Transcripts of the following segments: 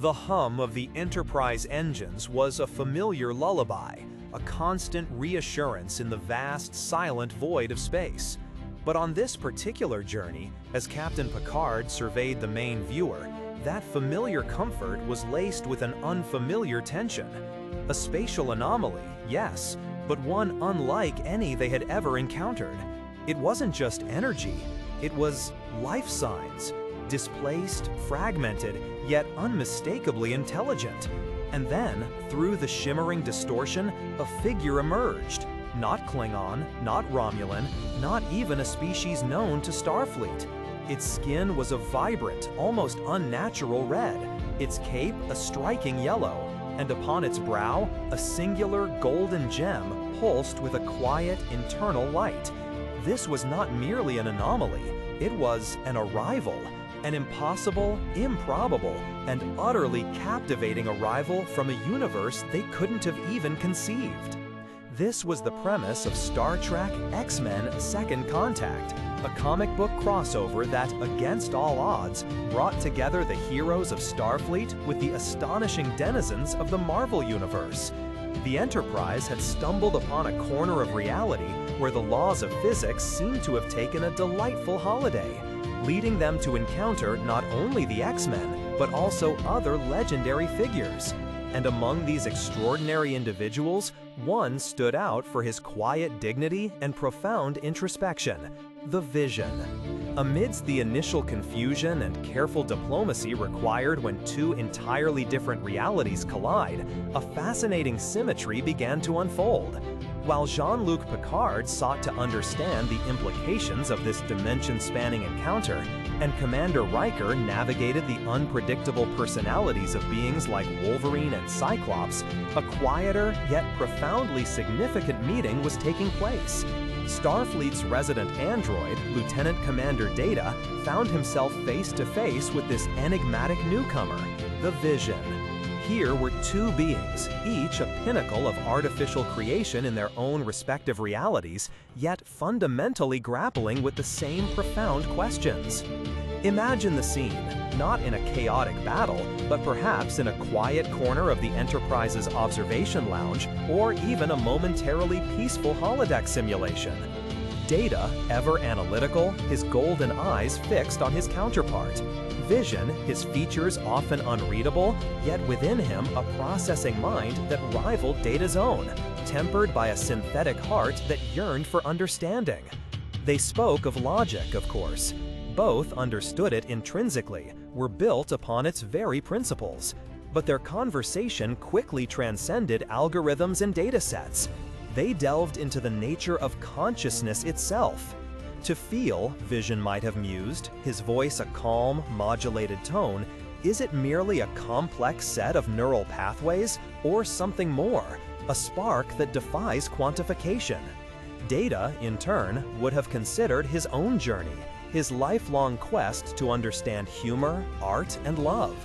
The hum of the Enterprise engines was a familiar lullaby, a constant reassurance in the vast, silent void of space. But on this particular journey, as Captain Picard surveyed the main viewer, that familiar comfort was laced with an unfamiliar tension. A spatial anomaly, yes, but one unlike any they had ever encountered. It wasn't just energy, it was life signs, displaced, fragmented, yet unmistakably intelligent. And then, through the shimmering distortion, a figure emerged. Not Klingon, not Romulan, not even a species known to Starfleet. Its skin was a vibrant, almost unnatural red, its cape a striking yellow, and upon its brow, a singular golden gem pulsed with a quiet, internal light. This was not merely an anomaly, it was an arrival. An impossible, improbable, and utterly captivating arrival from a universe they couldn't have even conceived. This was the premise of Star Trek X-Men Second Contact, a comic book crossover that, against all odds, brought together the heroes of Starfleet with the astonishing denizens of the Marvel Universe. The Enterprise had stumbled upon a corner of reality where the laws of physics seemed to have taken a delightful holiday, leading them to encounter not only the X-Men, but also other legendary figures. And among these extraordinary individuals, one stood out for his quiet dignity and profound introspection: the Vision. Amidst the initial confusion and careful diplomacy required when two entirely different realities collide, a fascinating symmetry began to unfold. While Jean-Luc Picard sought to understand the implications of this dimension-spanning encounter, and Commander Riker navigated the unpredictable personalities of beings like Wolverine and Cyclops, a quieter yet profoundly significant meeting was taking place. Starfleet's resident android, Lieutenant Commander Data, found himself face-to-face with this enigmatic newcomer, the Vision. Here were two beings, each a pinnacle of artificial creation in their own respective realities, yet fundamentally grappling with the same profound questions. Imagine the scene, not in a chaotic battle, but perhaps in a quiet corner of the Enterprise's observation lounge, or even a momentarily peaceful holodeck simulation. Data, ever analytical, his golden eyes fixed on his counterpart. Vision, his features often unreadable, yet within him a processing mind that rivaled Data's own, tempered by a synthetic heart that yearned for understanding. They spoke of logic, of course. Both understood it intrinsically, were built upon its very principles. But their conversation quickly transcended algorithms and datasets. They delved into the nature of consciousness itself. To feel, Vision might have mused, his voice a calm, modulated tone, is it merely a complex set of neural pathways, or something more, a spark that defies quantification? Data, in turn, would have considered his own journey, his lifelong quest to understand humor, art, and love.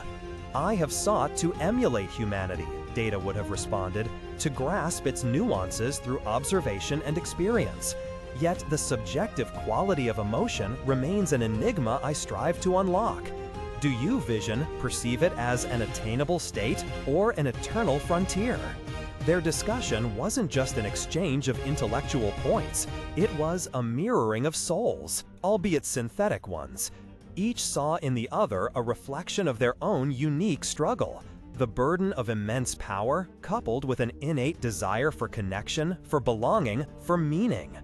I have sought to emulate humanity, Data would have responded, to grasp its nuances through observation and experience. Yet the subjective quality of emotion remains an enigma I strive to unlock. Do you, Vision, perceive it as an attainable state or an eternal frontier? Their discussion wasn't just an exchange of intellectual points, it was a mirroring of souls, albeit synthetic ones. Each saw in the other a reflection of their own unique struggle, the burden of immense power coupled with an innate desire for connection, for belonging, for meaning.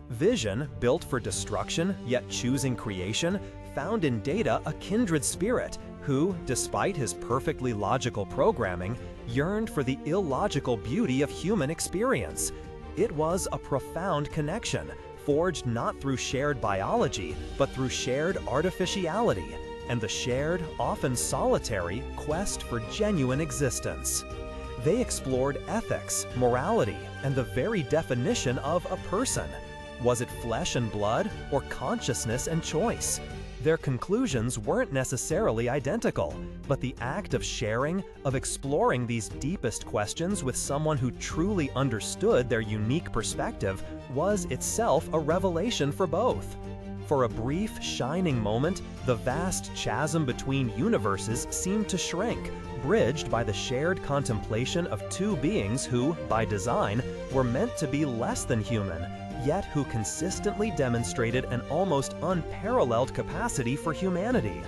Vision, built for destruction, yet choosing creation, found in Data a kindred spirit who, despite his perfectly logical programming, yearned for the illogical beauty of human experience. It was a profound connection, forged not through shared biology, but through shared artificiality, and the shared, often solitary, quest for genuine existence. They explored ethics, morality, and the very definition of a person. Was it flesh and blood, or consciousness and choice? Their conclusions weren't necessarily identical, but the act of sharing, of exploring these deepest questions with someone who truly understood their unique perspective, was itself a revelation for both. For a brief, shining moment, the vast chasm between universes seemed to shrink, bridged by the shared contemplation of two beings who, by design, were meant to be less than human, yet who consistently demonstrated an almost unparalleled capacity for humanity.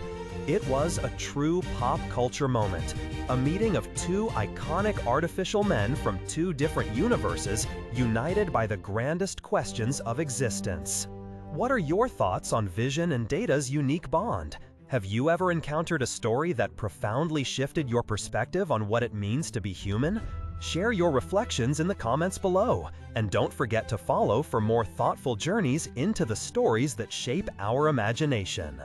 It was a true pop culture moment, a meeting of two iconic artificial men from two different universes, united by the grandest questions of existence. What are your thoughts on Vision and Data's unique bond? Have you ever encountered a story that profoundly shifted your perspective on what it means to be human? Share your reflections in the comments below, and don't forget to follow for more thoughtful journeys into the stories that shape our imagination.